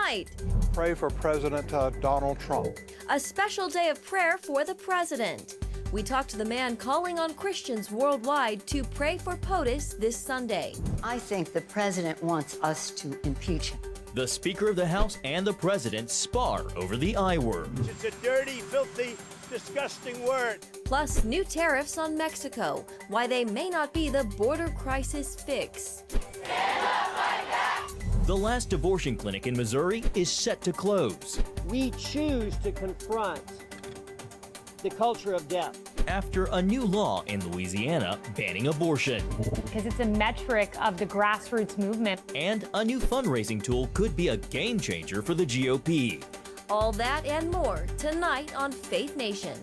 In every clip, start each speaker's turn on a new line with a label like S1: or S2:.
S1: tonight.
S2: Pray for President Donald Trump.
S1: A special day of prayer for the president. We talked to the man calling on Christians worldwide to pray for POTUS this Sunday.
S3: I think the president wants us to impeach him.
S4: The Speaker of the House and the President spar over the I word.
S5: It's a dirty, filthy, disgusting word.
S1: Plus, new tariffs on Mexico, why they may not be the border crisis fix.
S4: The last abortion clinic in Missouri is set to close.
S6: We choose to confront the culture of death.
S4: After a new law in Louisiana banning abortion.
S7: Because it's a metric of the grassroots movement.
S4: And a new fundraising tool could be a game changer for the GOP.
S1: All that and more tonight on Faith Nation.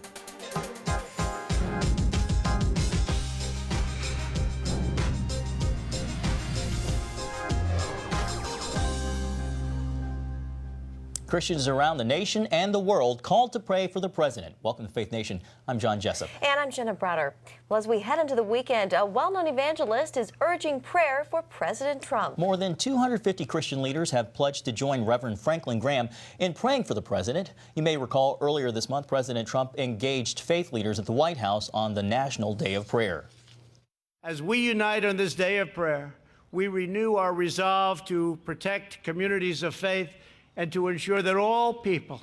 S4: Christians around the nation and the world called to pray for the president. Welcome to Faith Nation. I'm John Jessup.
S8: And I'm Jenna Browder. Well, as we head into the weekend, a well-known evangelist is urging prayer for President Trump.
S4: More than 250 Christian leaders have pledged to join Reverend Franklin Graham in praying for the president. You may recall earlier this month, President Trump engaged faith leaders at the White House on the National Day of Prayer.
S5: As we unite on this day of prayer, we renew our resolve to protect communities of faith and to ensure that all people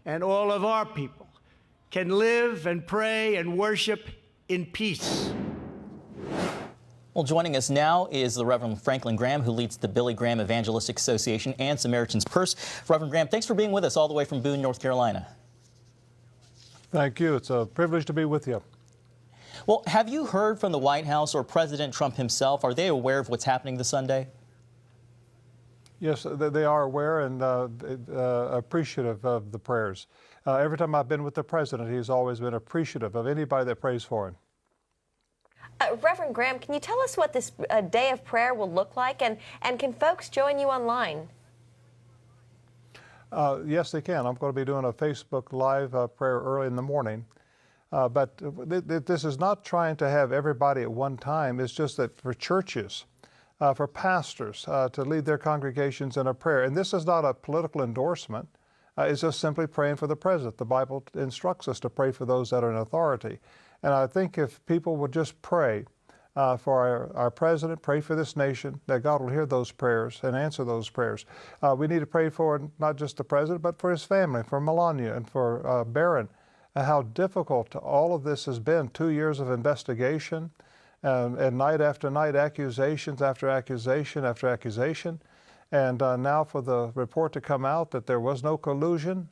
S5: and all of our people can live and pray and worship in peace.
S4: Well, joining us now is the Reverend Franklin Graham, who leads the Billy Graham Evangelistic Association and Samaritan's Purse. Reverend Graham, thanks for being with us all the way from Boone, North Carolina.
S2: Thank you. It's a privilege to be with you.
S4: Well, have you heard from the White House or President Trump himself? Are they aware of what's happening this Sunday?
S2: Yes, they are aware and appreciative of the prayers. Every time I've been with the president, he's always been appreciative of anybody that prays for him.
S8: Reverend Graham, can you tell us what this day of prayer will look like, and can folks join you online?
S2: Yes, they can. I'm going to be doing a Facebook Live prayer early in the morning. But this is not trying to have everybody at one time. It's just that for churches, for pastors to lead their congregations in a prayer. And this is not a political endorsement. It's just simply praying for the president. The Bible instructs us to pray for those that are in authority. And I think if people would just pray for our president, pray for this nation, that God will hear those prayers and answer those prayers. We need to pray for not just the president, but for his family, for Melania and for Barron. How difficult all of this has been. 2 years of investigation. And night after night, accusations after accusation after accusation. And now for the report to come out that there was no collusion,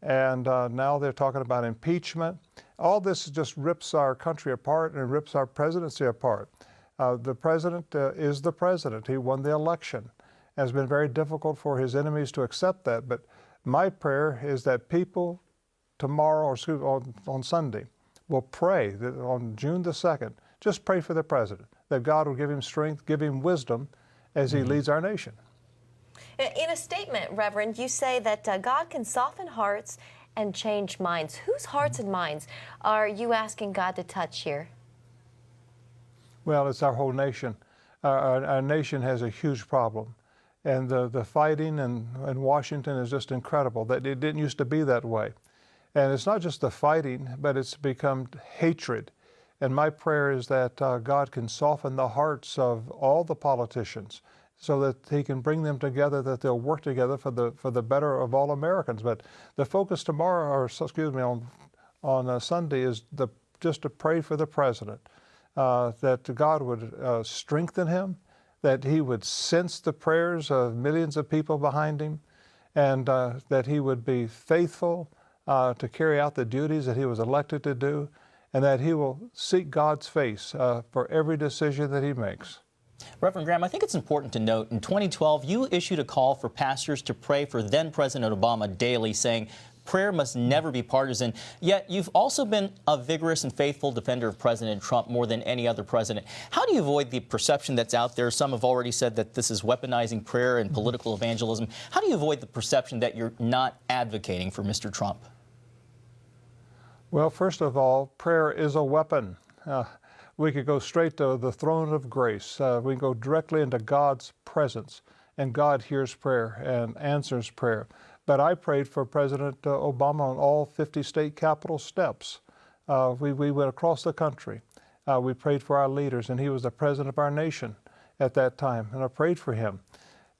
S2: and now they're talking about impeachment. All this just rips our country apart and rips our presidency apart. The president is the president. He won the election. And it's been very difficult for his enemies to accept that. But my prayer is that people tomorrow, or on Sunday, will pray that on June the 2nd, just pray for the president, that God will give him strength, give him wisdom as he leads our nation.
S8: In a statement, Reverend, you say that God can soften hearts and change minds. Whose hearts and minds are you asking God to touch here?
S2: Well, it's our whole nation. Our nation has a huge problem. And the fighting in Washington is just incredible. That it didn't used to be that way. And it's not just the fighting, but it's become hatred. And my prayer is that God can soften the hearts of all the politicians so that he can bring them together, that they'll work together for the better of all Americans. But the focus tomorrow, or excuse me, on Sunday is just to pray for the president, that God would strengthen him, that he would sense the prayers of millions of people behind him, and that he would be faithful to carry out the duties that he was elected to do, and that he will seek God's face for every decision that he makes.
S4: Reverend Graham, I think it's important to note, in 2012, you issued a call for pastors to pray for then-President Obama daily, saying prayer must never be partisan. Yet you've also been a vigorous and faithful defender of President Trump more than any other president. How do you avoid the perception that's out there? Some have already said that this is weaponizing prayer and political evangelism. How do you avoid the perception that you're not advocating for Mr. Trump?
S2: Well, first of all, prayer is a weapon. We could go straight to the throne of grace. We can go directly into God's presence and God hears prayer and answers prayer. But I prayed for President Obama on all 50 state capitol steps. We went across the country. We prayed for our leaders, and he was the president of our nation at that time, and I prayed for him.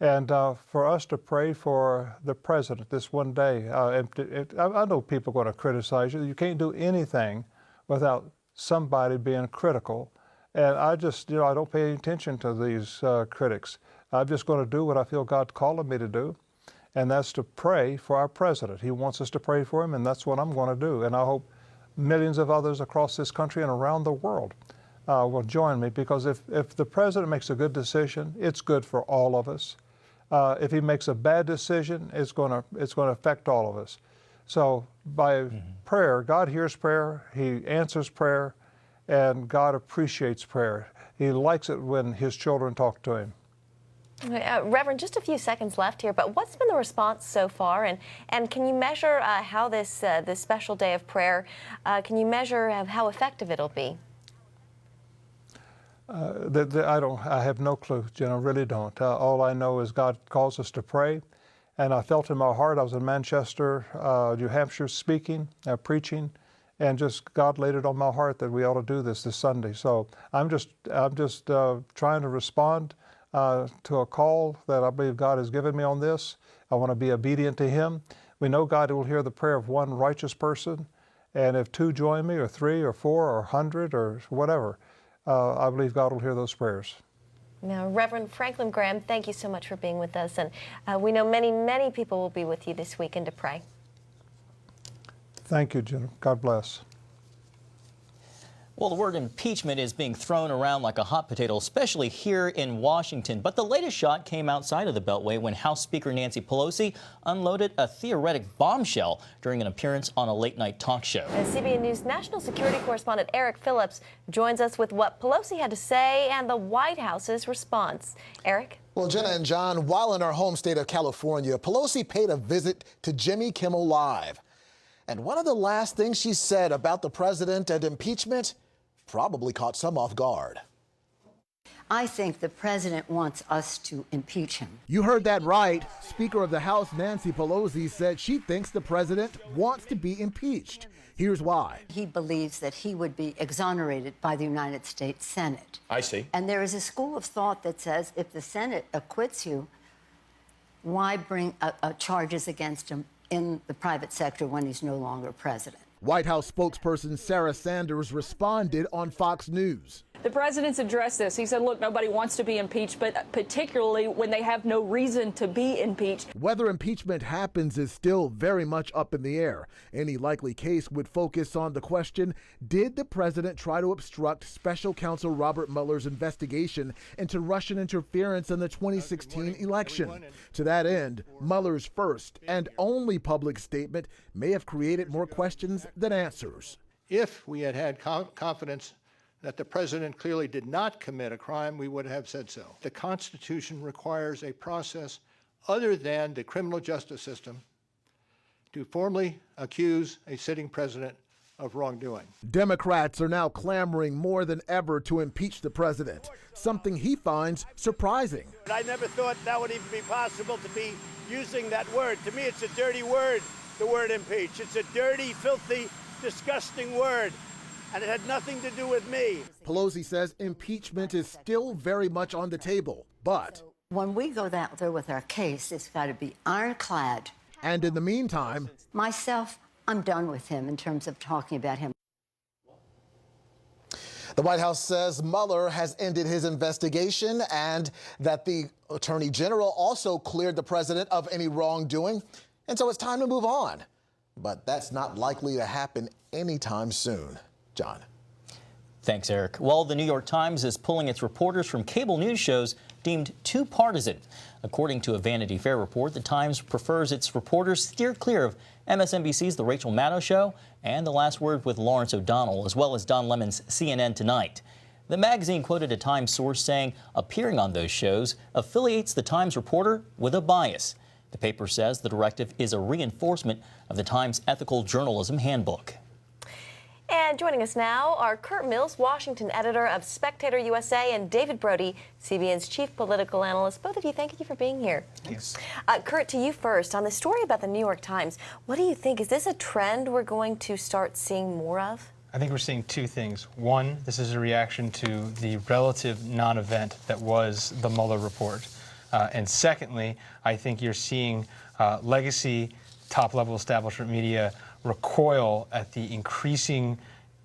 S2: And for us to pray for the president this one day, I know people are going to criticize you. You can't do anything without somebody being critical. And I just, I don't pay any attention to these critics. I'm just going to do what I feel God's calling me to do, and that's to pray for our president. He wants us to pray for him, and that's what I'm going to do. And I hope millions of others across this country and around the world will join me, because if the president makes a good decision, it's good for all of us. If he makes a bad decision, it's going to affect all of us. So by prayer, God hears prayer, he answers prayer, and God appreciates prayer. He likes it when his children talk to him.
S8: Reverend, just a few seconds left here, but what's been the response so far? And can you measure how this special day of prayer, can you measure how effective it'll be?
S2: I have no clue, Jen, I really don't. All I know is God calls us to pray, and I felt in my heart, I was in Manchester, New Hampshire, speaking, preaching, and just God laid it on my heart that we ought to do this Sunday. So I'm just trying to respond to a call that I believe God has given me on this. I want to be obedient to him. We know God will hear the prayer of one righteous person, and if 2 join me, or 3, or 4, or 100, or whatever, I believe God will hear those prayers.
S8: Now, Reverend Franklin Graham, thank you so much for being with us, and we know many, many people will be with you this weekend to pray.
S2: Thank you, Jenna. God bless.
S4: Well, the word impeachment is being thrown around like a hot potato, especially here in Washington. But the latest shot came outside of the Beltway when House Speaker Nancy Pelosi unloaded a theoretic bombshell during an appearance on a late-night talk show.
S8: And CBN News national security correspondent Eric Phillips joins us with what Pelosi had to say and the White House's response. Eric?
S9: Well, Jenna and John, while in our home state of California, Pelosi paid a visit to Jimmy Kimmel Live. And one of the last things she said about the president and impeachment probably caught some off guard.
S3: I think the president wants us to impeach him.
S10: You heard that right. Speaker of the House Nancy Pelosi said she thinks the president wants to be impeached. Here's why.
S3: He believes that he would be exonerated by the United States Senate.
S9: I see.
S3: And there is a school of thought that says if the Senate acquits you, why bring charges against him in the private sector when he's no longer president?
S10: White House spokesperson Sarah Sanders responded on Fox News.
S11: The president's addressed this. He said, look, nobody wants to be impeached, but particularly when they have no reason to be impeached.
S10: Whether impeachment happens is still very much up in the air. Any likely case would focus on the question, did the president try to obstruct special counsel Robert Mueller's investigation into Russian interference in the 2016 election? To that end, Mueller's first and only public statement may have created more questions than answers.
S12: If we had confidence that the president clearly did not commit a crime, we would have said so. The Constitution requires a process other than the criminal justice system to formally accuse a sitting president of wrongdoing.
S10: Democrats are now clamoring more than ever to impeach the president, something he finds surprising.
S5: I never thought that would even be possible to be using that word. To me, it's a dirty word, the word impeach. It's a dirty, filthy, disgusting word. And it had nothing to do with me.
S10: Pelosi says impeachment is still very much on the table, but
S3: when we go out there with our case, it's got to be ironclad.
S10: And in the meantime,
S3: myself, I'm done with him in terms of talking about him.
S9: The White House says Mueller has ended his investigation and that the Attorney General also cleared the president of any wrongdoing. And so it's time to move on. But that's not likely to happen anytime soon. John.
S4: Thanks, Eric. Well, the New York Times is pulling its reporters from cable news shows deemed too partisan. According to a Vanity Fair report, the Times prefers its reporters steer clear of MSNBC's The Rachel Maddow Show and The Last Word with Lawrence O'Donnell, as well as Don Lemon's CNN Tonight. The magazine quoted a Times source saying appearing on those shows affiliates the Times reporter with a bias. The paper says the directive is a reinforcement of the Times Ethical Journalism Handbook.
S8: And joining us now are Kurt Mills, Washington editor of Spectator USA, and David Brody, CBN's chief political analyst. Both of you, thank you for being here.
S13: Thanks.
S8: Kurt, to you first. On the story about the New York Times, what do you think? Is this a trend we're going to start seeing more of?
S13: I think we're seeing two things. One, this is a reaction to the relative non-event that was the Mueller report. And secondly, I think you're seeing legacy top-level establishment media recoil at the increasing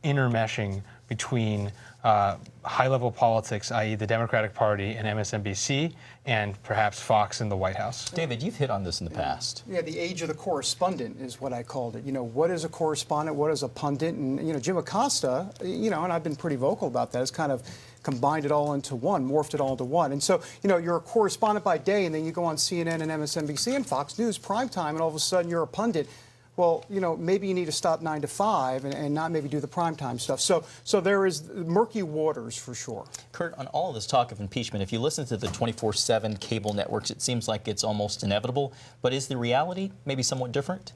S13: intermeshing between high-level politics, i.e. the Democratic Party and MSNBC, and perhaps Fox and the White House.
S4: David, you've hit on this in the past.
S14: Yeah, the age of the correspondent is what I called it. You know, what is a correspondent? What is a pundit? And, you know, Jim Acosta, you know, and I've been pretty vocal about that, has kind of combined it all into one, morphed it all into one. And so, you know, you're a correspondent by day, and then you go on CNN and MSNBC and Fox News primetime, and all of a sudden you're a pundit. Well, you know, maybe you need to stop 9 to 5 and not maybe do the primetime stuff. So there is murky waters for sure.
S4: Kurt, on all this talk of impeachment, if you listen to the 24/7 cable networks, it seems like it's almost inevitable. But is the reality maybe somewhat different?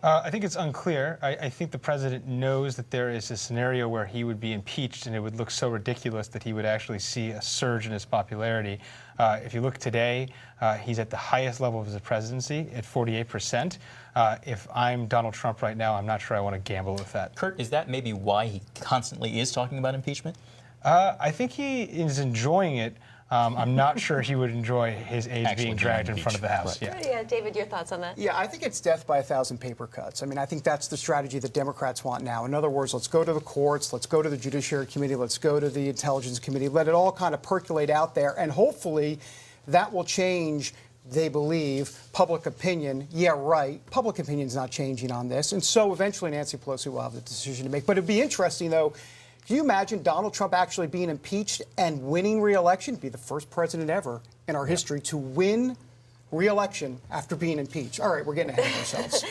S13: I think it's unclear. I think the president knows that there is a scenario where he would be impeached and it would look so ridiculous that he would actually see a surge in his popularity. If you look today, he's at the highest level of his presidency at 48%. If I'm Donald Trump right now, I'm not sure I want to gamble with that.
S4: Kurt, is that maybe why he constantly is talking about impeachment?
S13: I think he is enjoying it. I'm not sure he would enjoy his age being dragged in front of the House.
S8: Right. Yeah, David, your thoughts on that?
S14: Yeah, I think it's death by 1,000 paper cuts. I mean, I think that's the strategy that Democrats want now. In other words, let's go to the courts, let's go to the Judiciary Committee, let's go to the Intelligence Committee, let it all kind of percolate out there, and hopefully that will change, they believe, public opinion. Yeah, right. Public opinion's not changing on this. And so eventually Nancy Pelosi will have the decision to make. But it'd be interesting, though. Can you imagine Donald Trump actually being impeached and winning re-election? Be the first president ever in our history to win re-election after being impeached. All right, we're getting ahead of ourselves.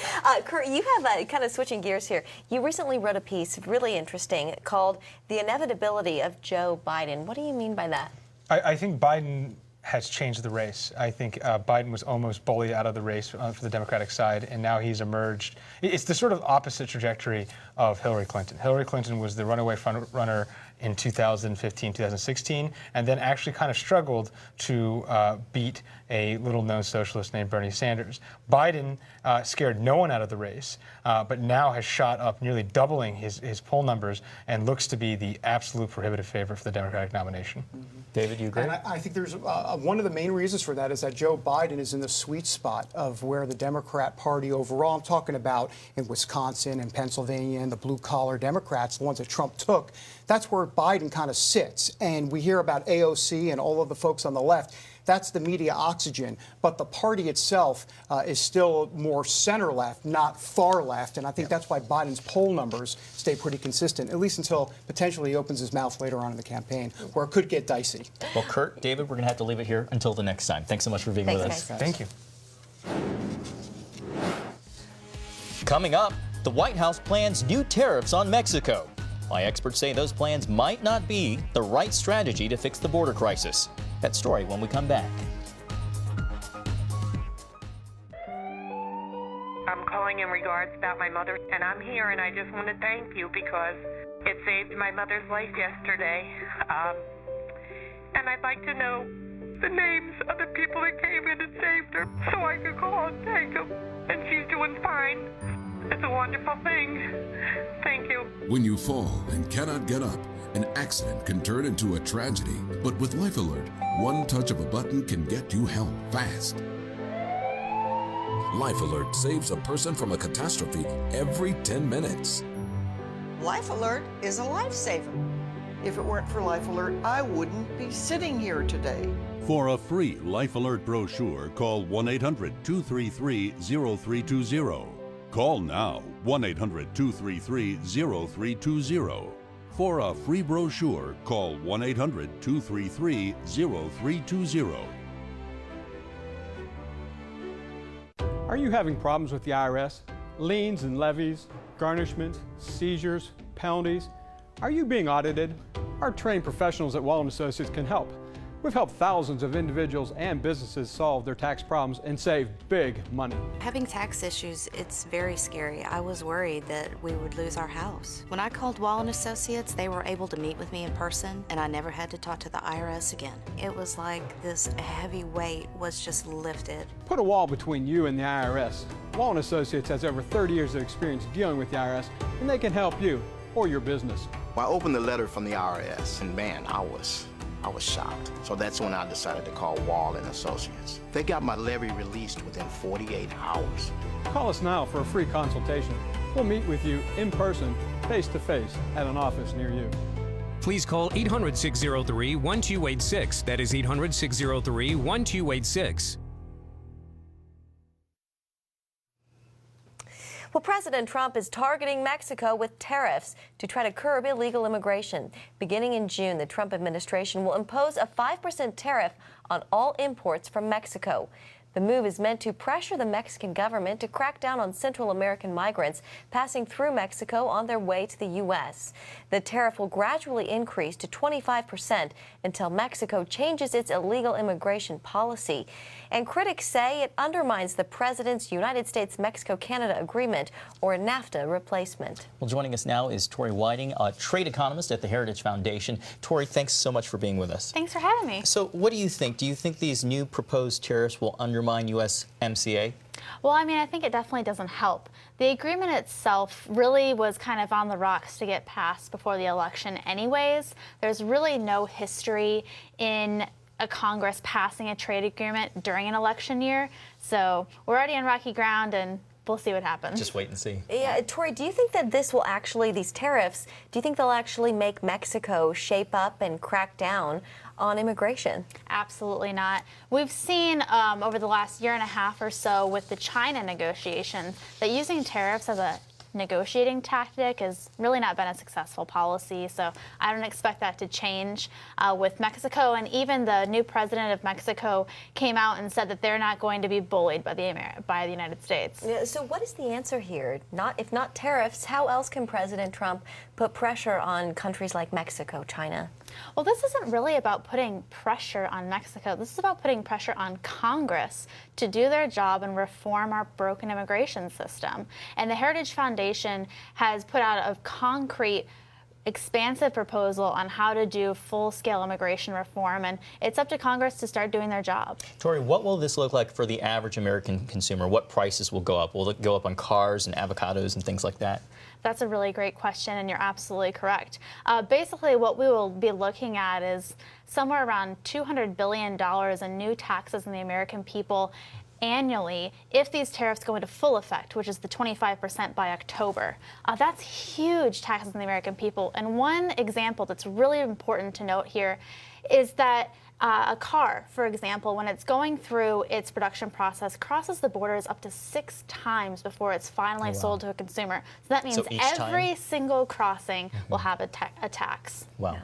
S8: Kurt, you have kind of switching gears here. You recently wrote a piece, really interesting, called "The Inevitability of Joe Biden." What do you mean by that?
S13: I think Biden has changed the race. I think Biden was almost bullied out of the race for the Democratic side, and now he's emerged. It's the sort of opposite trajectory of Hillary Clinton. Hillary Clinton was the runaway front runner in 2015, 2016, and then actually kind of struggled to beat a little-known socialist named Bernie Sanders. Biden scared no one out of the race, but now has shot up, nearly doubling his poll numbers, and looks to be the absolute prohibitive favorite for the Democratic nomination.
S4: David, you agree?
S14: And I think there's one of the main reasons for that is that Joe Biden is in the sweet spot of where the Democrat Party overall, I'm talking about in Wisconsin and Pennsylvania and the blue-collar Democrats, the ones that Trump took, that's where Biden kind of sits. And we hear about AOC and all of the folks on the left. That's the media oxygen. But the party itself is still more center-left, not far-left. And I think that's why Biden's poll numbers stay pretty consistent, at least until potentially he opens his mouth later on in the campaign, where it could get dicey.
S4: Well, Kurt, David, we're going to have to leave it here until the next time. Thanks so much for being with us.
S14: Guys.
S13: Thank you.
S4: Coming up, the White House plans new tariffs on Mexico. Why experts say those plans might not be the right strategy to fix the border crisis. That story when we come back.
S15: I'm calling in regards about my mother, and I'm here, and I just want to thank you because it saved my mother's life yesterday. And I'd like to know the names of the people that came in and saved her so I could call and thank them. And she's doing fine. It's a wonderful thing. Thank you.
S16: When you fall and cannot get up, an accident can turn into a tragedy. But with Life Alert, one touch of a button can get you help fast. Life Alert saves a person from a catastrophe every 10 minutes.
S17: Life Alert is a lifesaver. If it weren't for Life Alert, I wouldn't be sitting here today.
S18: For a free Life Alert brochure, call 1-800-233-0320. Call now, 1-800-233-0320. For a free brochure, call 1-800-233-0320.
S19: Are you having problems with the IRS? Liens and levies, garnishments, seizures, penalties? Are you being audited? Our trained professionals at Wallen Associates can help. We've helped thousands of individuals and businesses solve their tax problems and save big money.
S20: Having tax issues, it's very scary. I was worried that we would lose our house. When I called Wall & Associates, they were able to meet with me in person, and I never had to talk to the IRS again. It was like this heavy weight was just lifted.
S19: Put a wall between you and the IRS. Wall & Associates has over 30 years of experience dealing with the IRS, and they can help you or your business.
S21: Well, I opened the letter from the IRS, and man, I was shocked. So that's when I decided to call Wall & Associates. They got my levy released within 48 hours.
S19: Call us now for a free consultation. We'll meet with you in person, face-to-face, at an office near you.
S22: Please call 800-603-1286. That is 800-603-1286.
S1: Well, President Trump is targeting Mexico with tariffs to try to curb illegal immigration. Beginning in June, the Trump administration will impose a 5% tariff on all imports from Mexico. The move is meant to pressure the Mexican government to crack down on Central American migrants passing through Mexico on their way to the U.S. The tariff will gradually increase to 25% until Mexico changes its illegal immigration policy. And critics say it undermines the president's United States-Mexico-Canada agreement, or NAFTA replacement.
S4: Well, joining us now is Tori Whiting, a trade economist at the Heritage Foundation. Tori, thanks so much for being with us.
S23: Thanks for having me.
S4: So what do you think? Do you think these new proposed tariffs will undermine USMCA?
S23: Well, I mean, I think it definitely doesn't help. The agreement itself really was kind of on the rocks to get passed before the election anyways. There's really no history in a Congress passing a trade agreement during an election year. So we're already on rocky ground, and we'll see what happens.
S4: Just wait and see.
S1: Yeah, Tori, do you think that this will actually, these tariffs, do you think they'll actually make Mexico shape up and crack down on immigration?
S23: Absolutely not. We've seen over the last year and a half or so with the China negotiations that using tariffs as a negotiating tactic has really not been a successful policy, so I don't expect that to change with Mexico. And even the new president of Mexico came out and said that they're not going to be bullied by the United States.
S1: Yeah, so what is the answer here? If not tariffs, how else can President Trump put pressure on countries like Mexico, China?
S23: Well, this isn't really about putting pressure on Mexico. This is about putting pressure on Congress to do their job and reform our broken immigration system. And the Heritage Foundation has put out a concrete, expansive proposal on how to do full-scale immigration reform, and it's up to Congress to start doing their job.
S4: Tori, what will this look like for the average American consumer? What prices will go up? Will it go up on cars and avocados and things like that?
S23: That's a really great question, and you're absolutely correct. Basically, what we will be looking at is somewhere around $200 billion in new taxes on the American people annually if these tariffs go into full effect, which is the 25% by October. That's huge taxes on the American people. And one example that's really important to note here is that a car, for example, when it's going through its production process, crosses the borders up to 6 times before it's finally sold to a consumer. So that means every single crossing will have a tax.
S4: Wow.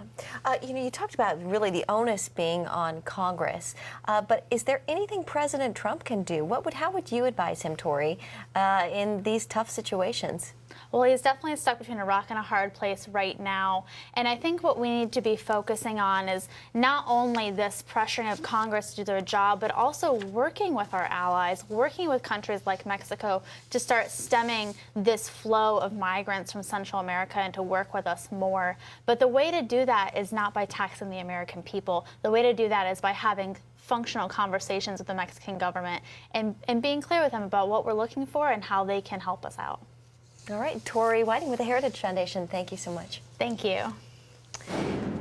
S1: You talked about really the onus being on Congress, but is there anything President Trump can do? How would you advise him, Tori, in these tough situations?
S23: Well, he's definitely stuck between a rock and a hard place right now. And I think what we need to be focusing on is not only this pressuring of Congress to do their job, but also working with our allies, working with countries like Mexico to start stemming this flow of migrants from Central America and to work with us more. But the way to do that is not by taxing the American people. The way to do that is by having functional conversations with the Mexican government and being clear with them about what we're looking for and how they can help us out.
S1: All right, Tori Whiting with the Heritage Foundation, thank you so much.
S23: Thank you.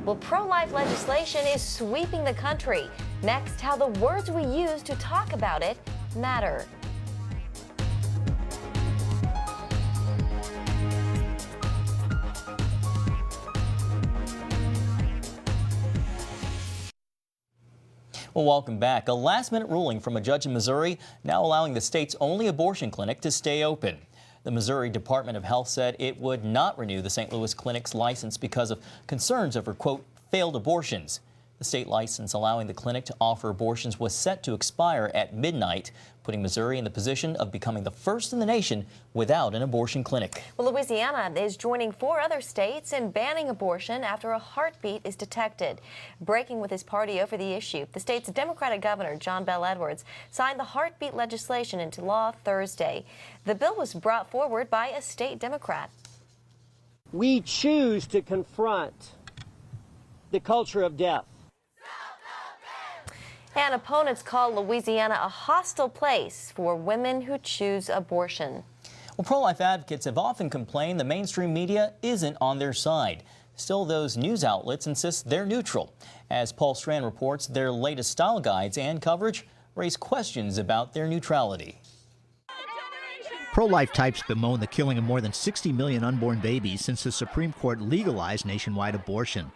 S1: Well, pro-life legislation is sweeping the country. Next, how the words we use to talk about it matter.
S4: Well, welcome back. A last-minute ruling from a judge in Missouri now allowing the state's only abortion clinic to stay open. The Missouri Department of Health said it would not renew the St. Louis clinic's license because of concerns over, quote, failed abortions. The state license allowing the clinic to offer abortions was set to expire at midnight, putting Missouri in the position of becoming the first in the nation without an abortion clinic.
S1: Well, Louisiana is joining 4 other states in banning abortion after a heartbeat is detected. Breaking with his party over the issue, the state's Democratic governor, John Bel Edwards, signed the heartbeat legislation into law Thursday. The bill was brought forward by a state Democrat.
S6: We choose to confront the culture of death.
S1: And opponents call Louisiana a hostile place for women who choose abortion.
S4: Well, pro-life advocates have often complained the mainstream media isn't on their side. Still, those news outlets insist they're neutral. As Paul Strand reports, their latest style guides and coverage raise questions about their neutrality.
S7: Pro-life types bemoan the killing of more than 60 million unborn babies since the Supreme Court legalized nationwide abortion.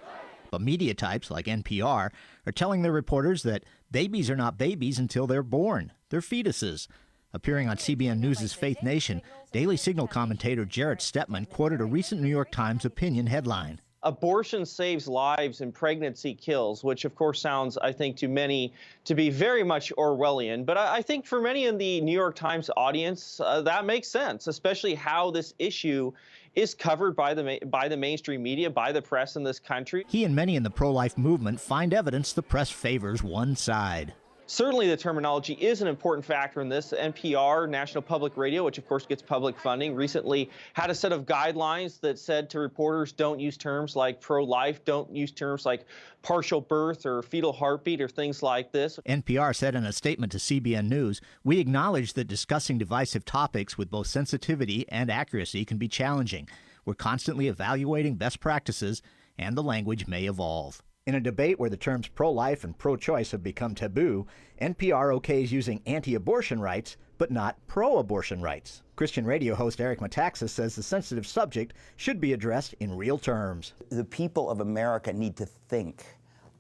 S7: But media types like NPR are telling their reporters that babies are not babies until they're born. They're fetuses. Appearing on CBN News' Faith Nation, Daily Signal commentator Jarrett Stepman quoted a recent New York Times opinion headline.
S22: Abortion saves lives and pregnancy kills, which of course sounds, I think, to many to be very much Orwellian. But I think for many in the New York Times audience, that makes sense, especially how this issue is covered by the mainstream media, by the press in this country.
S7: He and many in the pro-life movement find evidence the press favors one side.
S22: Certainly the terminology is an important factor in this. NPR, National Public Radio, which of course gets public funding, recently had a set of guidelines that said to reporters, don't use terms like pro-life, don't use terms like partial birth or fetal heartbeat or things like this.
S7: NPR said in a statement to CBN News, "We acknowledge that discussing divisive topics with both sensitivity and accuracy can be challenging. We're constantly evaluating best practices, and the language may evolve." In a debate where the terms pro-life and pro-choice have become taboo, NPR okays using anti-abortion rights, but not pro-abortion rights. Christian radio host Eric Metaxas says the sensitive subject should be addressed in real terms.
S24: The people of America need to think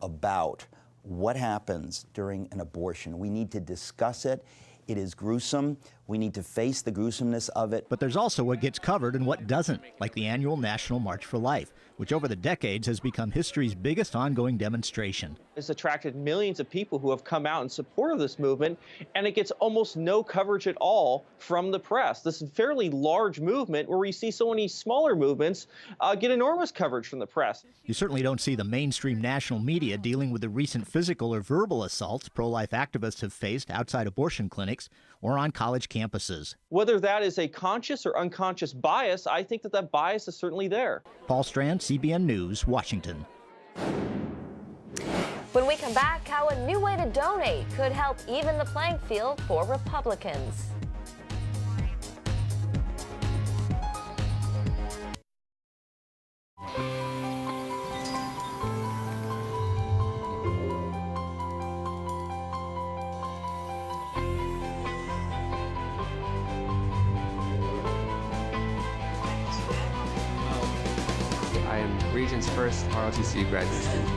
S24: about what happens during an abortion. We need to discuss it. It is gruesome. We need to face the gruesomeness of it.
S7: But there's also what gets covered and what doesn't, like the annual National March for Life, which over the decades has become history's biggest ongoing demonstration.
S22: It's attracted millions of people who have come out in support of this movement, and it gets almost no coverage at all from the press. This is a fairly large movement where we see so many smaller movements get enormous coverage from the press.
S7: You certainly don't see the mainstream national media dealing with the recent physical or verbal assaults pro-life activists have faced outside abortion clinics or on college campuses.
S22: Whether that is a conscious or unconscious bias, I think that bias is certainly there.
S7: Paul Strand, CBN News, Washington.
S1: When we come back, how a new way to donate could help even the playing field for Republicans.
S25: I am Region's first ROTC graduate student.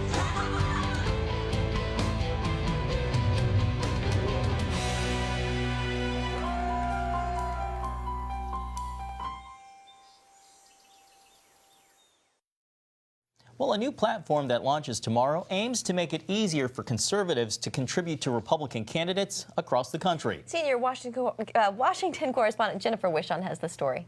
S4: Well, a new platform that launches tomorrow aims to make it easier for conservatives to contribute to Republican candidates across the country.
S1: Senior Washington correspondent Jennifer Wishon has the story.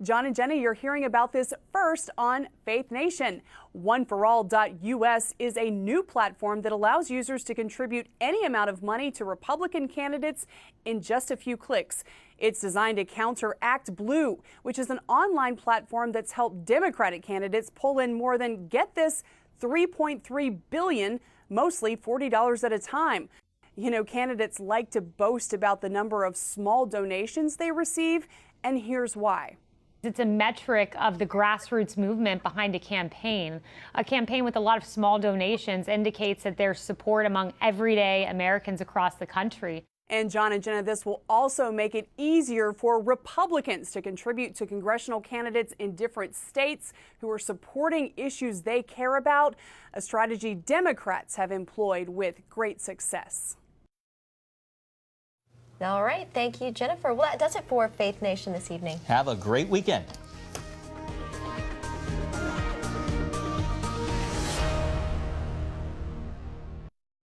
S26: John and Jenny, you're hearing about this first on Faith Nation. OneForAll.us is a new platform that allows users to contribute any amount of money to Republican candidates in just a few clicks. It's designed to counter Act Blue, which is an online platform that's helped Democratic candidates pull in more than, get this, $3.3 billion, mostly $40 at a time. You know, candidates like to boast about the number of small donations they receive, and here's why.
S27: It's a metric of the grassroots movement behind a campaign. A campaign with a lot of small donations indicates that there's support among everyday Americans across the country.
S26: And John and Jenna, this will also make it easier for Republicans to contribute to congressional candidates in different states who are supporting issues they care about, a strategy Democrats have employed with great success.
S1: All right, thank you, Jennifer. Well, that does it for Faith Nation this evening.
S4: Have a great weekend.